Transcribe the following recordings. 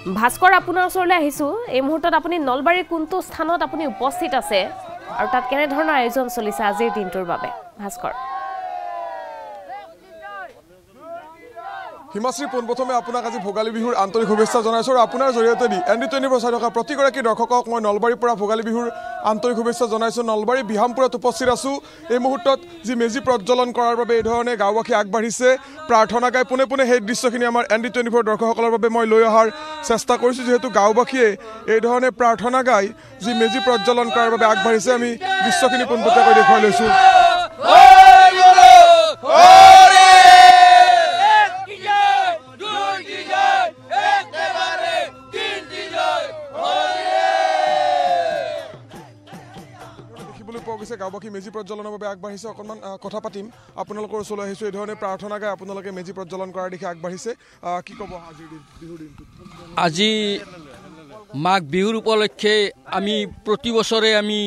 ভাস্কৰ আপোনাৰ ওচৰলৈ আহিছো এই মুহূৰ্তত আপুনি নলবাৰীৰ কোনটো স্থানত আপুনি উপস্থিত আছে আৰু তাত কেনে ধৰণৰ আয়োজন চলিছে আজিৰ দিনটোৰ বাবে ভাস্কৰ হিমাশ্ৰী পোনপ্ৰথমে আপোনাক আজি ভোগালী বিহুৰ আন্তৰিক শুভেচ্ছা জনাইছোঁ আৰু আপোনাৰ জৰিয়তে দি ND24 চাই থকা প্ৰতিগৰাকী দৰ্শকক মই নলবাৰীৰ পৰা ভোগালী বিহুৰ আন্তৰিক শুভেচ্ছা জনাইছোঁ। নলবাৰী বিহামপুৰত উপস্থিত আছোঁ। এই মুহূৰ্তত যি মেজি প্ৰজ্বলন কৰাৰ বাবে এই ধৰণে গাঁওবাসী আগবাঢ়িছে, প্ৰাৰ্থনা গাই পোনে পোনে সেই দৃশ্যখিনি আমাৰ ND24 দৰ্শকসকলৰ বাবে মই লৈ অহাৰ চেষ্টা কৰিছোঁ। যিহেতু গাঁওবাসীয়ে এই ধৰণে প্ৰাৰ্থনা গাই যি মেজি প্ৰজ্বলন কৰাৰ বাবে আগবাঢ়িছে, আমি দৃশ্যখিনি পোনপটীয়াকৈ দেখুৱাই লৈছোঁ। গাঁওবাসী মেজি প্ৰজ্বলনৰ বাবে আগবাঢ়িছে। অকণমান কথা পাতিম, আপোনালোকৰ ওচৰলৈ আহিছোঁ। এই ধৰণে প্ৰাৰ্থনা গাই আপোনালোকে মেজি প্ৰজ্বলন কৰাৰ দিশে আগবাঢ়িছে, কি ক'ব আজিৰ বিহুৰ দিনটোত? আজি মাঘ বিহুৰ উপলক্ষে আমি প্ৰতি বছৰে আমি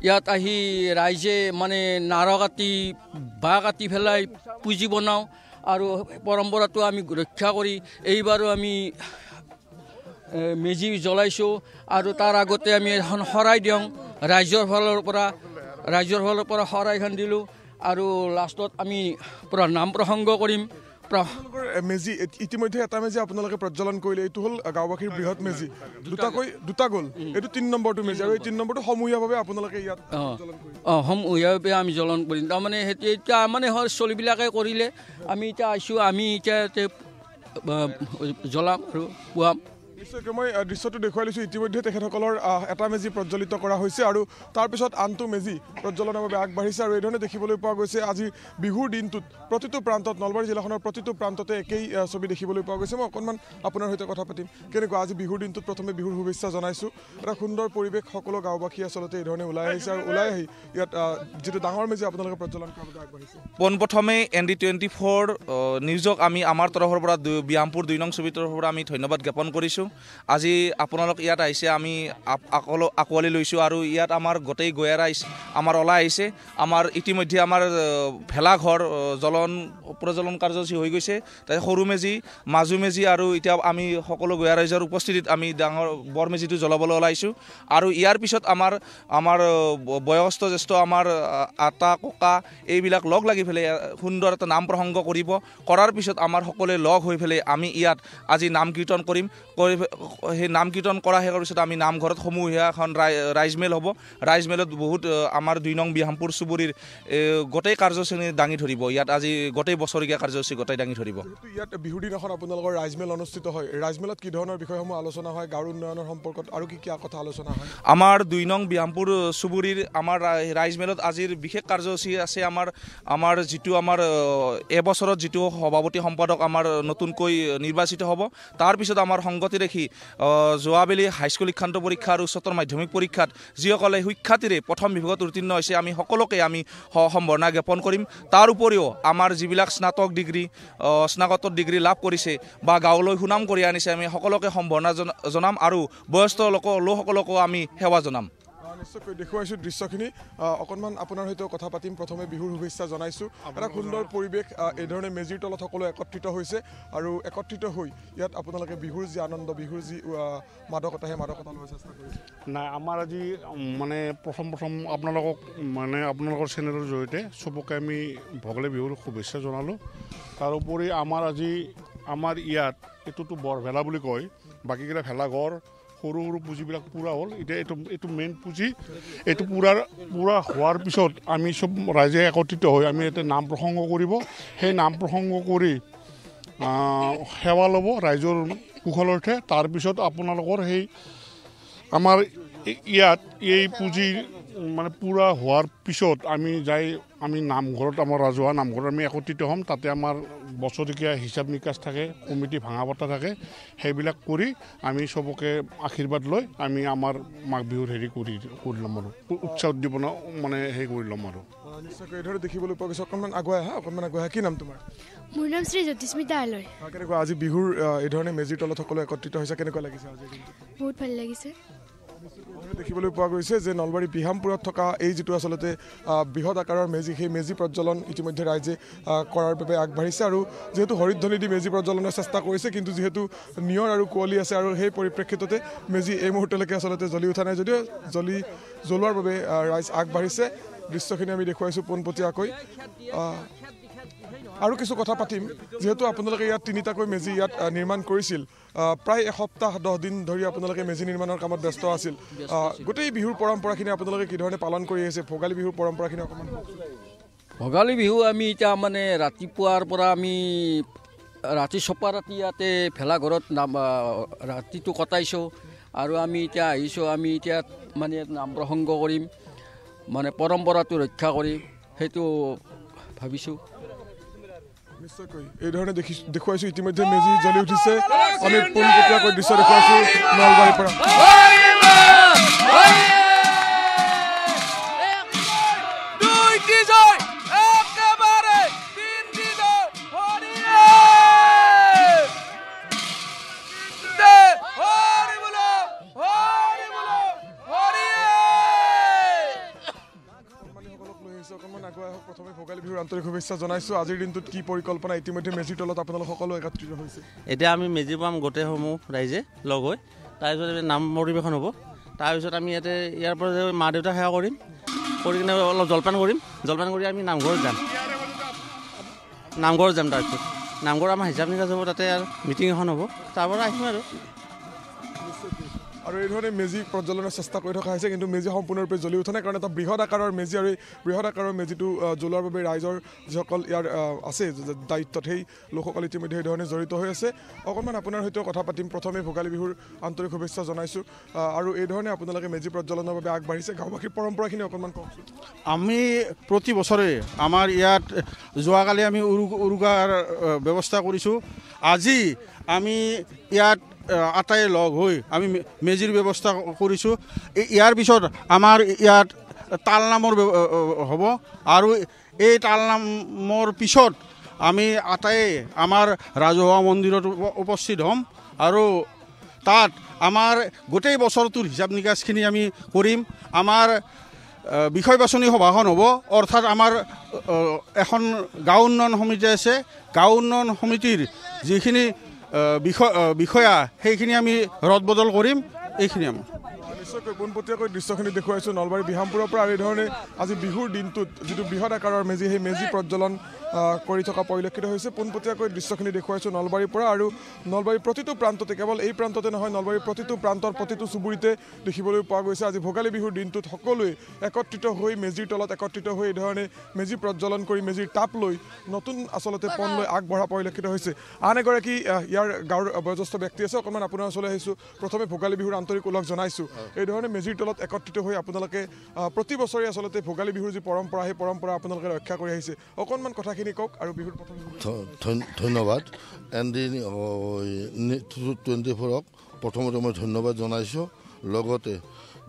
ইয়াত আহি ৰাইজে মানে নাৰ কাটি বাঁহ কাটি পেলাই পুঁজি বনাওঁ আৰু পৰম্পৰাটো আমি ৰক্ষা কৰি এইবাৰো আমি মেজি জ্বলাইছোঁ আৰু তাৰ আগতে আমি এখন শৰাই দিওঁ ৰাইজৰ ফালৰ পৰা শৰাইখন দিলোঁ আৰু লাষ্টত আমি পূৰা নাম প্ৰসংগ কৰিম। মেজি ইতিমধ্যে এটা মেজি আপোনালোকে প্ৰজ্বলন কৰিলে, এইটো হ'ল গাঁওবাসীৰ বৃহৎ মেজি, দুটা গ'ল, এইটো 3 নম্বৰটো মেজি আৰু এই 3 নম্বৰটো সমূহীয়াভাৱে আপোনালোকে ইয়াত সমূহীয়াভাৱে আমি জ্বলন কৰিম। তাৰমানে সেইটো এতিয়া মানে চলিবিলাকে কৰিলে আমি এতিয়া আহিছোঁ, আমি এতিয়া জ্বলাম আৰু পুৱাম। নিশ্চয়কৈ মই দৃশ্যটো দেখুৱাই লৈছোঁ। ইতিমধ্যে তেখেতসকলৰ এটা মেজি প্ৰজ্বলিত কৰা হৈছে আৰু তাৰপিছত আনটো মেজি প্ৰজ্বলনৰ বাবে আগবাঢ়িছে আৰু এই ধৰণে দেখিবলৈ পোৱা গৈছে আজি বিহুৰ দিনটোত প্ৰতিটো প্ৰান্তত, নলবাৰী জিলাখনৰ প্ৰতিটো প্ৰান্ততে একেই ছবি দেখিবলৈ পোৱা গৈছে। মই অকণমান আপোনাৰ সৈতে কথা পাতিম। কেনেকুৱা আজি বিহুৰ দিনটোত প্ৰথমে বিহুৰ শুভেচ্ছা জনাইছোঁ। এটা সুন্দৰ পৰিৱেশ, সকলো গাঁওবাসী আচলতে এই ধৰণে ওলাই আহিছে আৰু ওলাই আহি ইয়াত যিটো ডাঙৰ মেজি আপোনালোকে প্ৰজ্বলন কৰাৰ বাবে আগবাঢ়িছে। পোনপ্ৰথমে ND24 নিউজক আমি আমাৰ তৰফৰ পৰা বিহামপুৰ 2 নং ছবিৰ তৰফৰ পৰা আমি ধন্যবাদ জ্ঞাপন কৰিছোঁ। আজি আপোনালোক ইয়াত আহিছে, আমি আঁকোৱালি লৈছোঁ আৰু ইয়াত আমাৰ গোটেই গঞা ৰাইজ আমাৰ ওলাই আহিছে। আমাৰ ইতিমধ্যে আমাৰ ভেলাঘৰ প্ৰজ্বলন কাৰ্যসূচী হৈ গৈছে। তাতে সৰু মেজি, মাজু মেজি আৰু এতিয়া আমি সকলো গঞা ৰাইজৰ উপস্থিতিত আমি ডাঙৰ বৰ মেজিটো জ্বলাবলৈ ওলাইছোঁ আৰু ইয়াৰ পিছত আমাৰ বয়সস্থ জ্যেষ্ঠ আমাৰ আটা ককা এইবিলাক লগ লাগি পেলাই সুন্দৰ এটা নাম প্ৰসংগ কৰাৰ পিছত আমাৰ সকলোৱে লগ হৈ পেলাই আমি ইয়াত আজি নাম কীৰ্তন কৰিম। সেই নাম কীৰ্তন কৰা শেষৰ পিছত আমি নামঘৰত সমূহীয়া এখন ৰাইজমেল হ'ব। ৰাইজমেলত বহুত আমাৰ 2 নং বিহামপুৰ চুবুৰীৰ গোটেই কাৰ্যসূচী দাঙি ধৰিব। ইয়াত আজি গোটেই বছৰীয়া কাৰ্যসূচী গোটেই দাঙি ধৰিব। ইয়াত বিহুৰ দিনাখন আপোনালোকৰ ৰাইজমেল অনুষ্ঠিত হয়, ৰাইজমেলত কি ধৰণৰ বিষয়সমূহ আলোচনা হয়, গাঁৱৰ উন্নয়নৰ সম্পৰ্কত আৰু কি কথা আলোচনা হয়? আমাৰ 2 নং বিহামপুৰ চুবুৰীৰ আমাৰ ৰাইজমেলত আজিৰ বিশেষ কাৰ্যসূচী আছে। আমাৰ যিটো আমাৰ এবছৰত যিটো সভাপতি সম্পাদক আমাৰ নতুনকৈ নিৰ্বাচিত হ'ব, তাৰপিছত আমাৰ সংগতি দেখি যোৱাবেলি হাইস্কুল শিক্ষান্ত পৰীক্ষা আৰু উচ্চতৰ মাধ্যমিক পৰীক্ষাত যিসকলে সুখ্যাতিৰে প্ৰথম বিভাগত উত্তীৰ্ণ হৈছে আমি সকলোকে আমি সম্বৰ্ধনা জ্ঞাপন কৰিম। তাৰ উপৰিও আমাৰ যিবিলাক স্নাতকোত্তৰ ডিগ্ৰী লাভ কৰিছে বা গাঁৱলৈ সুনাম কৰি আনিছে, আমি সকলোকে সম্বৰ্ধনা জনাম আৰু বয়স্ক লোকসকলকো আমি সেৱা জনাম। নিশ্চয়কৈ দেখুৱাইছোঁ দৃশ্যখিনি। অকণমান আপোনাৰ সৈতে কথা পাতিম। প্ৰথমে বিহুৰ শুভেচ্ছা জনাইছোঁ। এটা সুন্দৰ পৰিৱেশ, এই ধৰণে মেজিৰ তলত সকলো একত্ৰিত হৈছে আৰু একত্ৰিত হৈ ইয়াত আপোনালোকে বিহুৰ যি আনন্দ, বিহুৰ যি মাদকতা, সেই মাদকতা লোৱাৰ চেষ্টা কৰিছে। নাই, আমাৰ আজি মানে প্ৰথম আপোনালোকৰ চেনেলৰ জৰিয়তে চবকে আমি ভোগালী বিহুৰ শুভেচ্ছা জনালোঁ। তাৰোপৰি আমাৰ ইয়াত এইটোতো বৰভেলা বুলি কয়, বাকীকেইটা ভেলাঘৰ সৰু পুঁজিবিলাক পূৰা হ'ল। এতিয়া এইটো মেইন পুঁজি, এইটো পূৰা হোৱাৰ পিছত আমি চব ৰাইজে একত্ৰিত হৈ আমি ইয়াতে নাম প্ৰসংগ কৰিব। সেই নাম প্ৰসংগ কৰি সেৱা ল'ব ৰাইজৰ কুশলাৰ্থে। তাৰপিছত আপোনালোকৰ আমাৰ ইয়াত এই পুঁজি মানে পূৰা হোৱাৰ পিছত আমি নামঘৰত, আমাৰ ৰাজহুৱা নামঘৰত আমি একত্ৰিত হ'ম। তাতে আমাৰ বছৰেকীয়া হিচাপ নিকাচ থাকে, কমিটি ভাঙা পতা থাকে। সেইবিলাক কৰি আমি চবকে আশীৰ্বাদ লৈ আমি আমাৰ মাঘ বিহুৰ কৰি ল'ম আৰু উৎসাহ উদ্দীপনা মানে কৰি ল'ম আৰু। নিশ্চয়কৈ এইদৰে দেখিবলৈ পোৱা গৈছে। অকণমান আগুৱাই আহা। কি নাম তোমাৰ? মোৰ নাম শ্ৰী জ্যোতিস্মিতা আলয়। কেনেকুৱা আজি বিহুৰ এই ধৰণে মেজিৰ তলত সকলো একত্ৰিত হৈছে, কেনেকুৱা লাগিছে আজি? বহুত ভাল লাগিছে। দেখিবলৈ পোৱা গৈছে যে নলবাৰী বিহামপুৰত থকা এই যিটো আচলতে বৃহৎ আকাৰৰ মেজি সেই মেজি প্ৰজ্বলন ইতিমধ্যে ৰাইজে কৰাৰ বাবে আগবাঢ়িছে আৰু যেহেতু হৰিধ্বনি দি মেজি প্ৰজ্বলনৰ চেষ্টা কৰিছে কিন্তু যেহেতু নিয়ৰ আৰু কুঁৱলী আছে আৰু সেই পৰিপ্ৰেক্ষিততে মেজি এই মুহূৰ্তলৈকে আচলতে জ্বলি উঠা নাই যদিও জ্বলোৱাৰ বাবে ৰাইজ আগবাঢ়িছে দৃশ্যখিনি আমি দেখুৱাইছোঁ পোনপটীয়াকৈ আৰু কিছু কথা পাতিম যেহেতু আপোনালোকে ইয়াত তিনিটাকৈ মেজি ইয়াত নিৰ্মাণ কৰিছিল প্ৰায় এসপ্তাহ 10 দিন ধৰি আপোনালোকে মেজি নিৰ্মাণৰ কামত ব্যস্ত আছিল গোটেই বিহুৰ পৰম্পৰাখিনি আপোনালোকে কি ধৰণে পালন কৰি আহিছে ভোগালী বিহুৰ পৰম্পৰাখিনি অকণমান ভোগালী বিহু আমি এতিয়া মানে ৰাতিপুৱাৰ পৰা আমি ৰাতি চপা ৰাতি ইয়াতে ভেলাঘৰত ৰাতিটো কটাইছোঁ আৰু আমি এতিয়া আহিছোঁ আমি এতিয়া মানে নাম প্ৰসংগ কৰিম মানে পৰম্পৰাটো ৰক্ষা কৰিম সেইটো ভাবিছোঁ নিশ্চয়কৈ এই ধৰণে দেখুৱাইছোঁ ইতিমধ্যে মেজি জ্বলি উঠিছে আমি পোনপটীয়াকৈ দৃশ্য দেখুৱাইছোঁ নলবাৰীৰ পৰা প্ৰথমে ভোগালী বিহুৰ আন্তৰিক শুভেচ্ছা জনাইছোঁ আজিৰ দিনটোত কি পৰিকল্পনা ইতিমধ্যে মেজিৰ তলত আপোনালোক সকলো একত্ৰিত হৈছে এতিয়া আমি মেজি পাম গোটেইসমূহ ৰাইজে লগ হৈ তাৰপিছত নাম পৰিৱেশন হ'ব তাৰপিছত আমি ইয়াতে ইয়াৰ পৰা মা দেউতা সেৱা কৰিম কৰি কিনে অলপ জলপান কৰিম জলপান কৰি আমি নামঘৰত যাম তাৰপিছত নামঘৰ আমাৰ হিচাপ নিকাচ হ'ব তাতে আৰু মিটিং এখন হ'ব তাৰপৰা আহিম আৰু এই ধৰণে মেজি প্ৰজ্বলনৰ চেষ্টা কৰি থকা হৈছে কিন্তু মেজি সম্পূৰ্ণৰূপে জ্বলি উঠা নাই কাৰণ এটা বৃহৎ আকাৰৰ মেজি আৰু এই বৃহৎ আকাৰৰ মেজিটো জ্বলোৱাৰ বাবে ৰাইজৰ যিসকল ইয়াৰ আছে দায়িত্বত সেই লোকসকল ইতিমধ্যে এই ধৰণে জড়িত হৈ আছে অকণমান আপোনাৰ সৈতেও কথা পাতিম প্ৰথমে ভোগালী বিহুৰ আন্তৰিক শুভেচ্ছা জনাইছোঁ আৰু এই ধৰণে আপোনালোকে মেজি প্ৰজ্বলনৰ বাবে আগবাঢ়িছে গাঁওবাসীৰ পৰম্পৰাখিনি অকণমান কওকচোন আমি প্ৰতি বছৰে আমাৰ ইয়াত যোৱাকালি আমি উৰুকাৰ ব্যৱস্থা কৰিছোঁ আজি আমি ইয়াত আটাই লগ হৈ আমি মেজিৰ ব্যৱস্থা কৰিছোঁ ইয়াৰ পিছত আমাৰ ইয়াত তালনামৰ হ'ব আৰু এই তালনামৰ পিছত আমি আটাই আমাৰ ৰাজহুৱা মন্দিৰত উপস্থিত হ'ম আৰু তাত আমাৰ গোটেই বছৰটোৰ হিচাপ নিকাচখিনি আমি কৰিম আমাৰ বিষয় বাছনি সভাখন হ'ব অৰ্থাৎ আমাৰ এখন গাঁও উন্নয়ন সমিতি আছে গাঁও উন্নয়ন সমিতিৰ যিখিনি বিষয়া সেইখিনি আমি ৰদ বদল কৰিম এইখিনি আমাৰ নিশ্চয়কৈ পোনপটীয়াকৈ দৃশ্যখিনি দেখুৱাইছোঁ নলবাৰী বিহামপুৰৰ পৰা আৰু এই ধৰণে আজি বিহুৰ দিনটোত যিটো বৃহৎ আকাৰৰ মেজি সেই মেজি প্ৰজ্বলন কৰি থকা পৰিলক্ষিত হৈছে পোনপটীয়াকৈ দৃশ্যখিনি দেখুৱাইছোঁ নলবাৰীৰ পৰা আৰু নলবাৰীৰ প্ৰতিটো প্ৰান্ততে কেৱল এই প্ৰান্ততে নহয় নলবাৰীৰ প্ৰতিটো প্ৰান্তৰ প্ৰতিটো চুবুৰীতে দেখিবলৈ পোৱা গৈছে আজি ভোগালী বিহুৰ দিনটোত সকলোৱে একত্ৰিত হৈ মেজিৰ তলত একত্ৰিত হৈ এই ধৰণে মেজি প্ৰজ্বলন কৰি মেজিৰ তাপ লৈ নতুন আচলতে পণ লৈ আগবঢ়া পৰিলক্ষিত হৈছে আন এগৰাকী ইয়াৰ গাঁৱৰ বয়োজ্যেষ্ঠ ব্যক্তি আছে অকণমান আপোনাৰ ওচৰলৈ আহিছোঁ প্ৰথমে ভোগালী বিহুৰ আন্তৰিক ওলগ জনাইছোঁ এই ধৰণে মেজিৰ তলত একত্ৰিত হৈ আপোনালোকে প্ৰতি বছৰে আচলতে ভোগালী বিহুৰ যি পৰম্পৰা সেই পৰম্পৰা আপোনালোকে ৰক্ষা কৰি আহিছে অকণমান কথাখিনি কওক আৰু বিহুৰ প্ৰথম ধন্যবাদ ND24ক প্ৰথমতে মই ধন্যবাদ জনাইছোঁ লগতে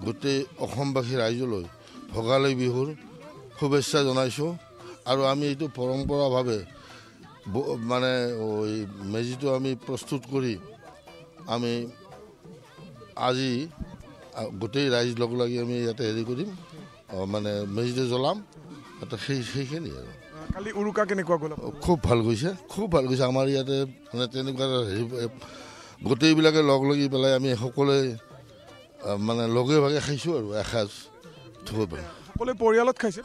গোটেই অসমবাসী ৰাইজলৈ ভোগালী বিহুৰ শুভেচ্ছা জনাইছোঁ আৰু আমি এইটো পৰম্পৰাভাৱে মানে মেজিটো আমি প্ৰস্তুত কৰি আমি আজি গোটেই ৰাইজ লগ লাগি আমি ইয়াতে হেৰি কৰিম মানে মেজিটো জ্বলাম সেইখিনি আৰু কালি উৰুকা কেনেকুৱা গ'ল খুব ভাল গৈছে আমাৰ ইয়াতে মানে তেনেকুৱা হেৰি গোটেইবিলাকে লগ লাগি পেলাই আমি সকলোৱে মানে লগে ভাগে খাইছোঁ আৰু এসাঁজ সকলোৱে পৰিয়ালত খাইছে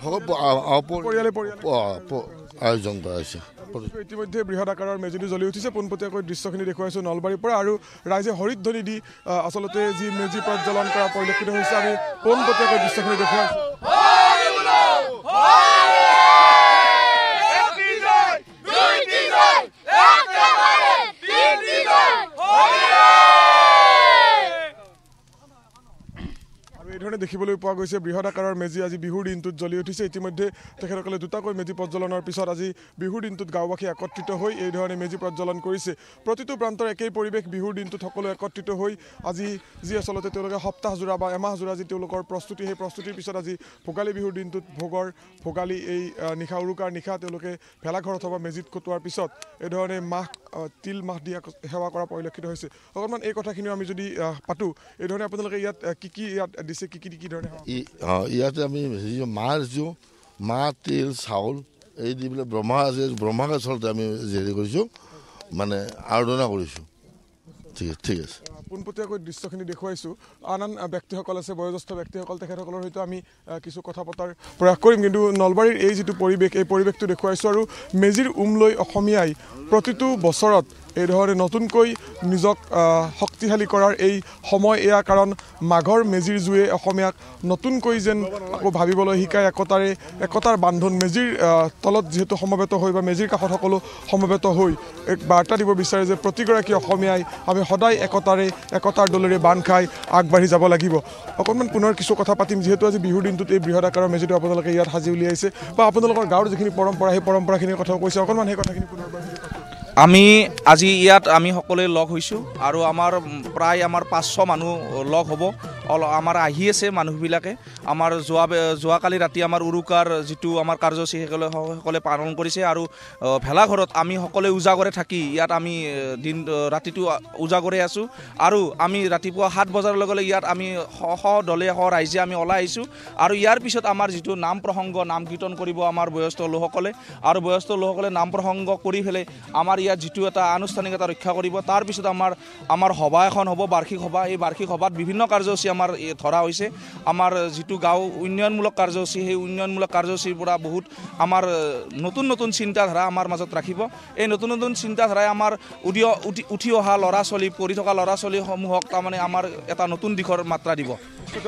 আয়োজন কৰা হৈছে ইতিমধ্যে বৃহৎ আকাৰৰ মেজিটো জ্বলি উঠিছে পোনপটীয়াকৈ দৃশ্যখিনি দেখুৱাইছোঁ নলবাৰীৰ পৰা আৰু ৰাইজে হৰিধ্বনি দি আচলতে যি মেজি প্ৰজ্বলন কৰা পৰিলক্ষিত হৈছে আমি পোনপটীয়াকৈ দৃশ্যখিনি দেখুৱাইছোঁ এই ধৰণে দেখিবলৈ পোৱা গৈছে বৃহৎ আকাৰৰ মেজি আজি বিহুৰ দিনটোত জ্বলি উঠিছে। ইতিমধ্যে তেখেতসকলে দুটাকৈ মেজি প্ৰজ্বলনৰ পিছত আজি বিহুৰ দিনটোত গাঁওবাসী একত্ৰিত হৈ এই ধৰণে মেজি প্ৰজ্বলন কৰিছে। প্ৰতিটো প্ৰান্তৰ একেই পৰিৱেশ। বিহুৰ দিনটোত সকলো একত্ৰিত হৈ আজি যি আচলতে তেওঁলোকে সপ্তাহজোৰা বা এমাহজোৰা যি তেওঁলোকৰ প্ৰস্তুতি, সেই প্ৰস্তুতিৰ পিছত আজি ভোগালী বিহুৰ দিনটোত ভোগালী এই নিশা উৰুকাৰ নিশা তেওঁলোকে ভেলাঘৰ অথবা মেজিত কটোৱাৰ পিছত এই ধৰণে তিল মাহ দি সেৱা কৰা পৰিলক্ষিত হৈছে। অকণমান এই কথাখিনিও আমি যদি পাতোঁ, এই ধৰণে আপোনালোকে ইয়াত কি ইয়াত দিছে, কি ধৰণে ইয়াতে আমি মাহ দিছোঁ, মাহ তিল চাউল এই দি পেলাই ব্ৰহ্মাক আচলতে আমি হেৰি কৰিছোঁ, মানে আৰাধনা কৰিছোঁ। ঠিক আছে। পোনপটীয়াকৈ দৃশ্যখিনি দেখুৱাইছোঁ। আন ব্যক্তিসকল আছে, বয়োজ্যেষ্ঠ ব্যক্তিসকল, তেখেতসকলৰ সৈতে আমি কিছু কথা পতাৰ প্ৰয়াস কৰিম। কিন্তু নলবাৰীৰ এই যিটো পৰিৱেশ, এই পৰিৱেশটো দেখুৱাইছোঁ। আৰু মেজিৰ লৈ অসমীয়াই প্ৰতিটো বছৰত এই ধৰণে নতুনকৈ নিজক শক্তিশালী কৰাৰ এই সময় এয়া। কাৰণ মাঘৰ মেজিৰ জুয়ে অসমীয়াক নতুনকৈ যেন আকৌ ভাবিবলৈ শিকায়, একতাৰ বান্ধোন। মেজিৰ তলত যিহেতু সমবেত হৈ বা মেজিৰ কাষত সকলো সমবেত হৈ এক বাৰ্তা দিব বিচাৰে যে প্ৰতিগৰাকী অসমীয়াই আমি সদায় একতাৰ দলেৰে বান্ধ খাই আগবাঢ়ি যাব লাগিব। অকণমান পুনৰ কিছু কথা পাতিম, যিহেতু আজি বিহুৰ দিনটোত এই বৃহৎ আকাৰৰ মেজিটো আপোনালোকে ইয়াত সাজি উলিয়াইছে বা আপোনালোকৰ গাঁৱৰ যিখিনি পৰম্পৰা, সেই পৰম্পৰাখিনিৰ কথাও কৈছে। অকণমান সেই কথাখিনি পুনৰবাৰ আমি আজি ইয়াত আমি সকলোৱে লগ হৈছোঁ আৰু আমাৰ প্ৰায় 500 মানুহ লগ হ'ব। আমাৰ আহি আছে মানুহবিলাকে। আমাৰ যোৱাকালি ৰাতি আমাৰ উৰুকাৰ যিটো আমাৰ কাৰ্যসূচী সকলে পালন কৰিছে। আৰু ভেলাঘৰত আমি সকলোৱে উজাগৰে থাকি ইয়াত আমি ৰাতিটো উজাগৰে আছোঁ। আৰু আমি ৰাতিপুৱা 7 বজাৰ লগে লগে ইয়াত আমি দলে ৰাইজে আমি ওলাই আহিছোঁ। আৰু ইয়াৰ পিছত আমাৰ যিটো নাম প্ৰসংগ, নাম কীৰ্তন কৰিব আমাৰ বয়স্ক লোকসকলে। আৰু বয়স্ক লোকসকলে নাম প্ৰসংগ কৰি পেলাই আমাৰ ইয়াত যিটো এটা আনুষ্ঠানিকতা ৰক্ষা কৰিব। তাৰপিছত আমাৰ সভা এখন হ'ব, বাৰ্ষিক সভা। এই বাৰ্ষিক সভাত বিভিন্ন কাৰ্যসূচী আমাৰ ধৰা হৈছে। আমাৰ যিটো গাঁও উন্নয়নমূলক কাৰ্যসূচী, সেই উন্নয়নমূলক কাৰ্যসূচীৰ পৰা বহুত আমাৰ নতুন চিন্তাধাৰা আমাৰ মাজত ৰাখিব। এই নতুন চিন্তাধাৰাই আমাৰ উঠি অহা ল'ৰা ছোৱালী, পঢ়ি থকা ল'ৰা ছোৱালীসমূহক তাৰমানে আমাৰ এটা নতুন দিশৰ মাত্ৰা দিব।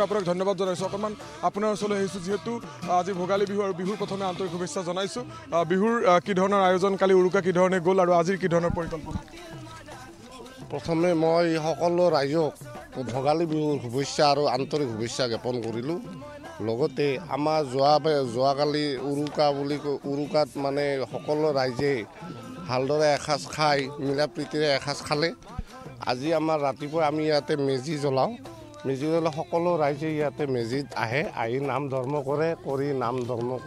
আপোনাক ধন্যবাদ জনাইছোঁ। অকণমান আপোনাৰ ওচৰলৈ আহিছোঁ, যিহেতু আজি ভোগালী বিহু আৰু বিহুৰ প্ৰথমে আন্তৰিক শুভেচ্ছা জনাইছোঁ। বিহুৰ কি ধৰণৰ আয়োজন, কালি উৰুকা কি ধৰণে গ'ল আৰু আজিৰ কি ধৰণৰ পৰিকল্পনা? প্ৰথমে মই সকলো ৰাইজক ভোগালী বিহুৰ শুভেচ্ছা আৰু আন্তৰিক শুভেচ্ছা জ্ঞাপন কৰিলোঁ। লগতে আমাৰ যোৱাকালি উৰুকাত মানে সকলো ৰাইজে ভালদৰে এসাঁজ খাই মিলা প্ৰীতিৰে এসাঁজ খালে। আজি আমাৰ ৰাতিপুৱা আমি ইয়াতে মেজি জ্বলাওঁ। মেজি জ্বলাই সকলো ৰাইজে ইয়াতে মেজিত আহি নাম ধৰ্ম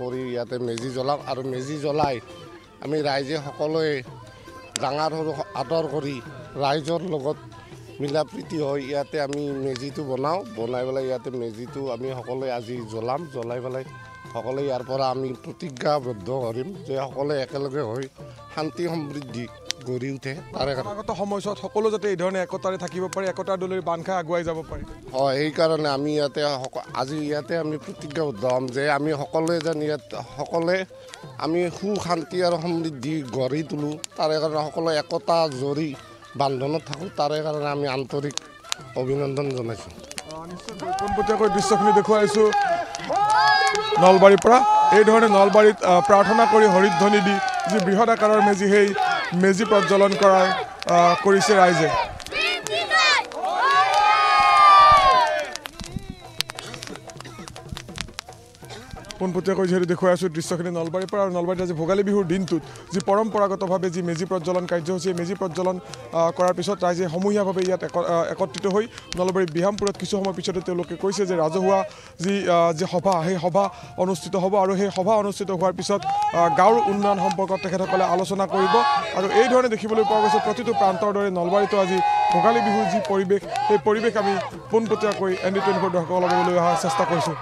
কৰি ইয়াতে মেজি জ্বলাওঁ। আৰু মেজি জ্বলাই আমি ৰাইজে সকলোৱে ডাঙৰ সৰু আদৰ কৰি ৰাইজৰ লগত মিলা প্ৰীতি হৈ ইয়াতে আমি মেজিটো বনাই পেলাই ইয়াতে মেজিটো আমি সকলোৱে আজি জ্বলাই পেলাই সকলোৱে ইয়াৰ পৰা আমি প্ৰতিজ্ঞাবদ্ধ কৰিম যে সকলোৱে একেলগে হৈ শান্তি সমৃদ্ধি গঢ়ি উঠে। তাৰে আগত সময়ছোৱাত সকলো যাতে এই ধৰণে একতাৰে থাকিব পাৰে, একতাৰ দলেৰে বান্ধ খাই আগুৱাই যাব পাৰে। হয়, সেইকাৰণে আমি আজি ইয়াতে আমি প্ৰতিজ্ঞাবদ্ধ হ'ম যে আমি সকলোৱে যেন সকলোৱে আমি সুখ শান্তি আৰু সমৃদ্ধি গঢ়ি তোলোঁ। তাৰে কাৰণে সকলোৱে একতা জৰি বান্ধোনত থাকোঁ। তাৰে কাৰণে আমি আন্তৰিক অভিনন্দন জনাইছোঁ। পোনপটীয়াকৈ দৃশ্যখিনি দেখুৱাইছোঁ নলবাৰীৰ পৰা। এই ধৰণে নলবাৰীত প্ৰাৰ্থনা কৰি হৰিধ্বনি দি যি বৃহৎ আকাৰৰ মেজি, সেই মেজি প্ৰজ্বলন কৰিছে ৰাইজে। পোনপটীয়াকৈ যিহেতু দেখুৱাই আছোঁ দৃশ্যখিনি নলবাৰীৰ পৰা। আৰু নলবাৰীত আজি ভোগালী বিহুৰ দিনটোত যি পৰম্পৰাগতভাৱে যি মেজি প্ৰজ্বলন কাৰ্যসূচী, মেজি প্ৰজ্বলন কৰাৰ পিছত ৰাইজে সমূহীয়াভাৱে ইয়াত একত্ৰিত হৈ নলবাৰীৰ বিহামপুৰত কিছু সময় পিছতে তেওঁলোকে কৈছে যে ৰাজহুৱা যি সভা, সেই সভা অনুষ্ঠিত হ'ব। আৰু সেই সভা অনুষ্ঠিত হোৱাৰ পিছত গাঁৱৰ উন্নয়ন সম্পৰ্কত তেখেতসকলে আলোচনা কৰিব। আৰু এই ধৰণে দেখিবলৈ পোৱা গৈছে প্ৰতিটো প্ৰান্তৰ দৰে নলবাৰীতো আজি ভোগালী বিহুৰ যি পৰিৱেশ, সেই পৰিৱেশ আমি পোনপটীয়াকৈ ND24 দৰ্শকৰ লগত লৈ অহাৰ চেষ্টা কৰিছোঁ।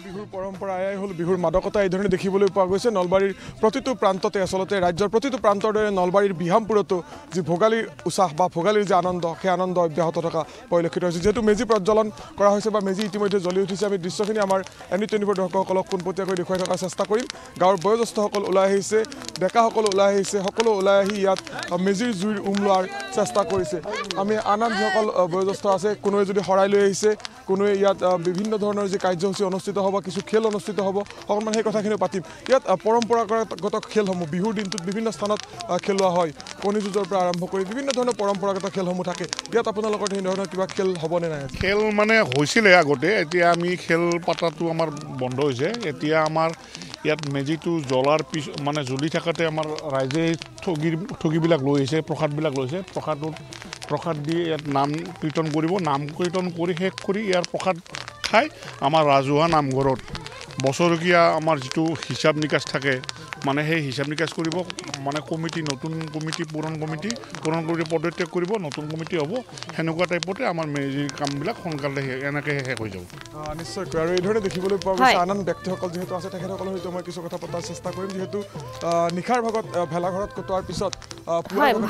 বিহুৰ পৰম্পৰা, এয়াই হ'ল বিহুৰ বিহুৰ মাদকতা এই ধৰণে দেখিবলৈ পোৱা গৈছে নলবাৰীৰ প্ৰতিটো প্ৰান্ততে আচলতে ৰাজ্যৰ প্ৰতিটো প্ৰান্তৰ দৰে নলবাৰীৰ বিহামপুৰতো যি ভোগালীৰ উৎসাহ বা ভোগালীৰ যে আনন্দ সেই আনন্দ অব্যাহত থকা পৰিলক্ষিত হৈছে যিহেতু মেজি প্ৰজ্বলন কৰা হৈছে বা মেজি ইতিমধ্যে জ্বলি উঠিছে আমি দৃশ্যখিনি আমাৰ ND24 দৰ্শকসকলক পোনপটীয়াকৈ দেখুৱাই থকাৰ চেষ্টা কৰিম গাঁৱৰ বয়োজ্যেষ্ঠসকল ওলাই আহিছে ডেকাসকল ওলাই আহিছে সকলো ওলাই আহি ইয়াত মেজিৰ জুইৰ লোৱাৰ চেষ্টা কৰিছে আমি আন যিসকল বয়োজ্যেষ্ঠ আছে কোনোৱে যদি শৰাই লৈ আহিছে কোনোৱে ইয়াত বিভিন্ন ধৰণৰ যে কাৰ্যসূচী অনুষ্ঠিত হ'ব কিছু খেল অনুষ্ঠিত হ'ব অকণমান সেই কথাখিনি পাতিম ইয়াত পৰম্পৰাগত খেলসমূহ বিহুৰ দিনটোত বিভিন্ন স্থানত খেলোৱা হয় কণী যুঁজৰ পৰা আৰম্ভ কৰি বিভিন্ন ধৰণৰ পৰম্পৰাগত খেলসমূহ থাকে ইয়াত আপোনালোকৰ সেই ধৰণৰ কিবা খেল হ'বনে নাই খেল মানে হৈছিলে আগতে এতিয়া আমি খেল পাতাটো আমাৰ বন্ধ হৈছে এতিয়া আমাৰ ইয়াত মেজিটো জ্বলাৰ পিছ মানে জ্বলি থাকোঁতে আমাৰ ৰাইজে ঠগিবিলাক লৈ আহিছে প্ৰসাদবিলাক লৈছে প্ৰসাদ দি ইয়াত নাম কীৰ্তন কৰিব নাম কীৰ্তন কৰি শেষ কৰি ইয়াৰ প্ৰসাদ খাই আমাৰ ৰাজহুৱা নামঘৰত বছৰকীয়া আমাৰ যিটো হিচাপ নিকাচ থাকে মানে সেই হিচাপ নিকাচ কৰিব মানে কমিটি নতুন কমিটি পুৰণ কমিটি পদত্যাগ কৰিব নতুন কমিটি হ'ব সেনেকুৱা টাইপতে আমাৰ মেজিৰ কামবিলাক সোনকালে এনেকৈ শেষ হৈ যাব নিশ্চয়কৈ আৰু এইধৰণে দেখিবলৈ পোৱা গৈছে আন ব্যক্তিসকল যিহেতু আছে তেখেতসকলৰ সৈতে মই কিছু কথা পতাৰ চেষ্টা কৰিম যিহেতু নিশাৰ ভাগত ভেলাঘৰত কটোৱাৰ পিছত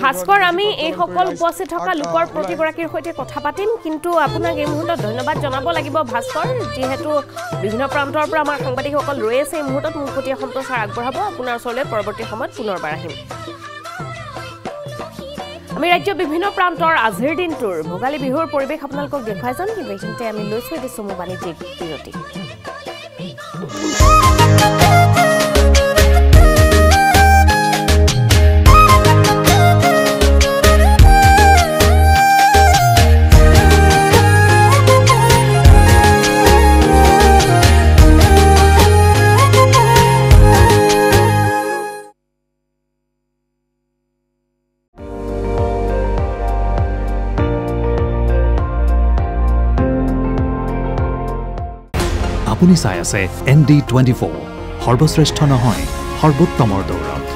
ভাস্কৰ আমি এই সকল উপস্থিত থকা লোকৰ প্ৰতিগৰাকীৰ সৈতে কথা পাতিম কিন্তু আপোনাক এই মুহূৰ্তত ধন্যবাদ জনাব লাগিব ভাস্কৰ যিহেতু বিভিন্ন প্ৰান্তৰ পৰা আমাৰ সাংবাদিকসকল ৰৈ আছে এই মুহূৰ্তত মুকটীয়া সম্প্ৰচাৰ আগবঢ়াব আপোনাৰ ওচৰলৈ পৰৱৰ্তী সময়ত পুনৰবাৰ আহিম আমি ৰাজ্যৰ বিভিন্ন প্ৰান্তৰ আজিৰ দিনটোৰ ভোগালী বিহুৰ পৰিৱেশ আপোনালোকক দেখুৱাই যাম কিন্তু এইখিনিতে আমি লৈছোঁ এটি চমু বাণিজ্যিক বিৰতি আপুনি চাই আছে ND24 সৰ্বশ্ৰেষ্ঠ নহয় সৰ্বোত্তমৰ দৌৰত